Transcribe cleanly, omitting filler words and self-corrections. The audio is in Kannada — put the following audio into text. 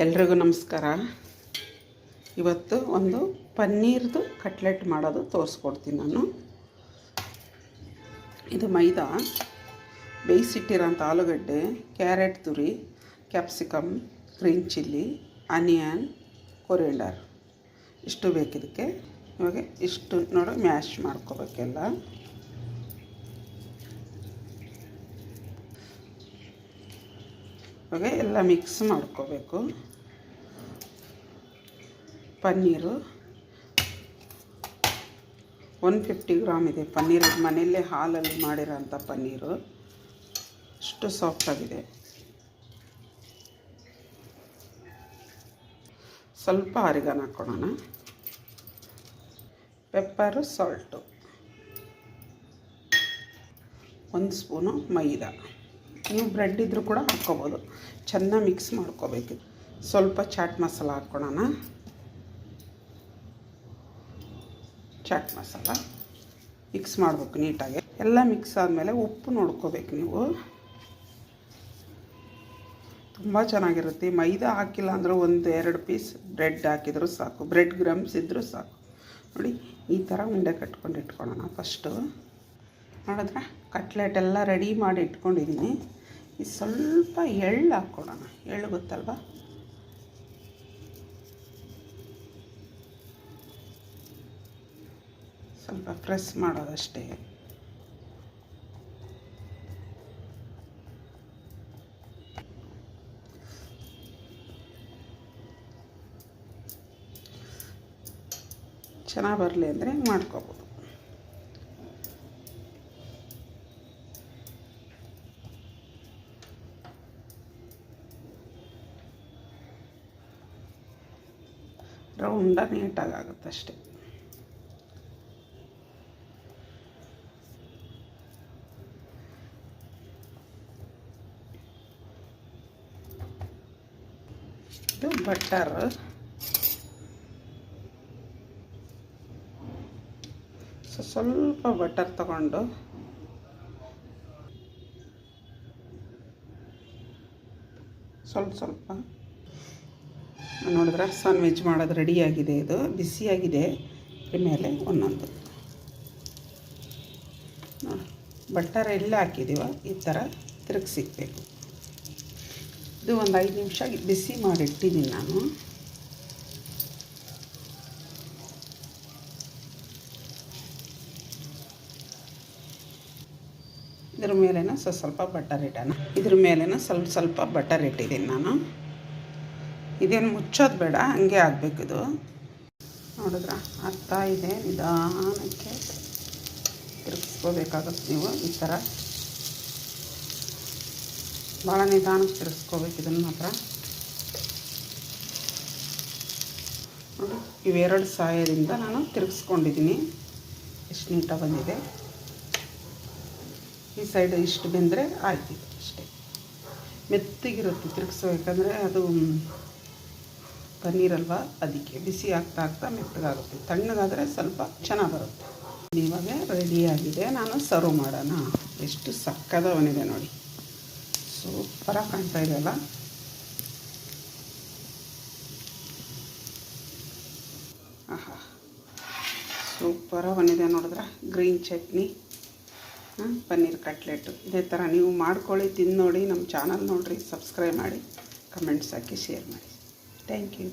ಎಲ್ರಿಗೂ ನಮಸ್ಕಾರ. ಇವತ್ತು ಒಂದು ಪನ್ನೀರ್ದು ಕಟ್ಲೆಟ್ ಮಾಡೋದು ತೋರಿಸ್ಕೊಡ್ತೀನಿ ನಾನು. ಇದು ಮೈದಾ, ಬೇಯಿಸಿಟ್ಟಿರೋಂಥ ಆಲೂಗಡ್ಡೆ, ಕ್ಯಾರೆಟ್ ತುರಿ, capsicum, green chilli, onion, coriander ಇಷ್ಟು ಬೇಕಿದಕ್ಕೆ. ಇವಾಗ ಇಷ್ಟು ನೋಡಿ ಮ್ಯಾಶ್ ಮಾಡ್ಕೋಬೇಕೆಲ್ಲ. ಇವಾಗ ಎಲ್ಲ ಮಿಕ್ಸ್ ಮಾಡ್ಕೋಬೇಕು. ಪನ್ನೀರು 150 ಗ್ರಾಮ್ ಇದೆ. ಪನ್ನೀರು ಮನೆಯಲ್ಲೇ ಹಾಲಲ್ಲಿ ಮಾಡಿರೋಂಥ ಪನ್ನೀರು ಅಷ್ಟು ಸಾಫ್ಟಾಗಿದೆ. ಸ್ವಲ್ಪ ಆರಿಗಾನ ಹಾಕ್ಕೊಳ್ಳೋಣ. ಪೆಪ್ಪರು, ಸಾಲ್ಟು, 1 ಸ್ಪೂನು ಮೈದಾ. ನೀವು ಬ್ರೆಡ್ ಇದ್ದರೂ ಕೂಡ ಹಾಕ್ಕೋಬೋದು. ಚೆನ್ನಾಗಿ ಮಿಕ್ಸ್ ಮಾಡ್ಕೋಬೇಕು. ಸ್ವಲ್ಪ ಚಾಟ್ ಮಸಾಲ ಹಾಕ್ಕೊಳ್ಳೋಣ. ಚಾಟ್ ಮಸಾಲ ಮಿಕ್ಸ್ ಮಾಡಬೇಕು ನೀಟಾಗಿ. ಎಲ್ಲ ಮಿಕ್ಸ್ ಆದಮೇಲೆ ಉಪ್ಪು ನೋಡ್ಕೋಬೇಕು ನೀವು. ತುಂಬ ಚೆನ್ನಾಗಿರುತ್ತೆ. ಮೈದಾ ಹಾಕಿಲ್ಲ ಅಂದರೂ 1-2 ಪೀಸ್ ಬ್ರೆಡ್ ಹಾಕಿದರೂ ಸಾಕು. ಬ್ರೆಡ್ ಗ್ರಮ್ಸ್ ಇದ್ದರೂ ಸಾಕು. ನೋಡಿ ಈ ಥರ ಉಂಡೆ ಕಟ್ಕೊಂಡು ಇಟ್ಕೊಳ್ಳೋಣ. ಫಸ್ಟು ನೋಡಿದ್ರೆ ಕಟ್ಲೆಟ್ ಎಲ್ಲ ರೆಡಿ ಮಾಡಿ ಇಟ್ಕೊಂಡಿದ್ದೀನಿ. ಈ ಸ್ವಲ್ಪ ಎಳ್ಳು ಹಾಕ್ಕೊಳ್ಳೋಣ. ಎಳ್ಳು ಗೊತ್ತಲ್ವ? ಸ್ವಲ್ಪ ಪ್ರೆಸ್ ಮಾಡೋದಷ್ಟೇ. ಚೆನ್ನಾಗಿ ಬರಲಿ ಅಂದರೆ ಮಾಡ್ಕೋಬೋದು. ರೌಂಡ ನೀಟಾಗಿ ಆಗುತ್ತೆ ಅಷ್ಟೇ. ಇದು ಬಟರ್. ಸ್ವಲ್ಪ ಬಟರ್ ತಗೊಂಡು ಸ್ವಲ್ಪ ನೋಡಿದ್ರೆ ಸ್ಯಾಂಡ್ವಿಚ್ ಮಾಡೋದು ರೆಡಿಯಾಗಿದೆ. ಇದು ಬಿಸಿಯಾಗಿದೆ. ಇದ್ರ ಮೇಲೆ ಒಂದೊಂದು ನೋಡಿ ಬಟರ್ ಎಲ್ಲ ಹಾಕಿದ್ದೀವ ಈ ಥರ ತಿರುಗಿಸಿಕ್ಬೇಕು. ಇದು ಒಂದು 5 ನಿಮಿಷ ಬಿಸಿ ಮಾಡಿಟ್ಟಿದ್ದೀನಿ ನಾನು. ಇದ್ರ ಮೇಲೇನ ಸ್ವಲ್ಪ ಬಟರ್ ಇಡೋಣ. ಇದ್ರ ಮೇಲೇನ ಸ್ವಲ್ಪ ಬಟರ್ ಇಟ್ಟಿದ್ದೀನಿ ನಾನು. ಇದೇನು ಮುಚ್ಚೋದು ಬೇಡ, ಹಂಗೆ ಆಗಬೇಕಿದು. ನೋಡಿದ್ರ ಆಗ್ತಾ ಇದೆ. ನಿಧಾನಕ್ಕೆ ತಿರುಗಿಸ್ಕೋಬೇಕಾಗುತ್ತೆ ನೀವು. ಈ ಥರ ಭಾಳ ನಿಧಾನಕ್ಕೆ ತಿರುಗಿಸ್ಕೋಬೇಕು ಇದನ್ನು ಮಾತ್ರ. ನೋಡಿ ಇವೆರಡು ಸಹಾಯದಿಂದ ನಾನು ತಿರುಗಿಸ್ಕೊಂಡಿದ್ದೀನಿ. ಎಷ್ಟು ನೀಟಾಗಿ ಬಂದಿದೆ. ಈ ಸೈಡ್ ಇಷ್ಟು ಬೆಂದರೆ ಆಯ್ತು. ಅಷ್ಟೇ ಮೆತ್ತಗಿರುತ್ತೆ ತಿರುಗಿಸ್ಬೇಕಂದ್ರೆ. ಅದು ಪನ್ನೀರಲ್ವ, ಅದಕ್ಕೆ ಬಿಸಿ ಆಗ್ತಾ ಮೆತ್ತಗಾಗುತ್ತೆ. ತಣ್ಣಗಾದರೆ ಸ್ವಲ್ಪ ಚೆನ್ನಾಗಿ ಬರುತ್ತೆ. ಇವಾಗ ರೆಡಿಯಾಗಿದೆ. ನಾನು ಸರ್ವ್ ಮಾಡೋಣ. ಎಷ್ಟು ಸಕ್ಕದವನಿದೆ ನೋಡಿ. ಸೂಪರಾಗಿ ಕಾಣ್ತಾ ಇದೆಯಲ್ಲ. ಆಹಾ ಸೂಪರಾಗಿ ಬಂದಿದೆ ನೋಡಿದ್ರೆ. Green chutney, paneer cutlet. ಇದೇ ಥರ ನೀವು ಮಾಡ್ಕೊಳ್ಳಿ, ತಿಂದು ನೋಡಿ. ನಮ್ಮ ಚಾನಲ್ ನೋಡಿರಿ, ಸಬ್ಸ್ಕ್ರೈಬ್ ಮಾಡಿ, ಕಮೆಂಟ್ಸ್ ಹಾಕಿ, ಶೇರ್ ಮಾಡಿ. Thank you.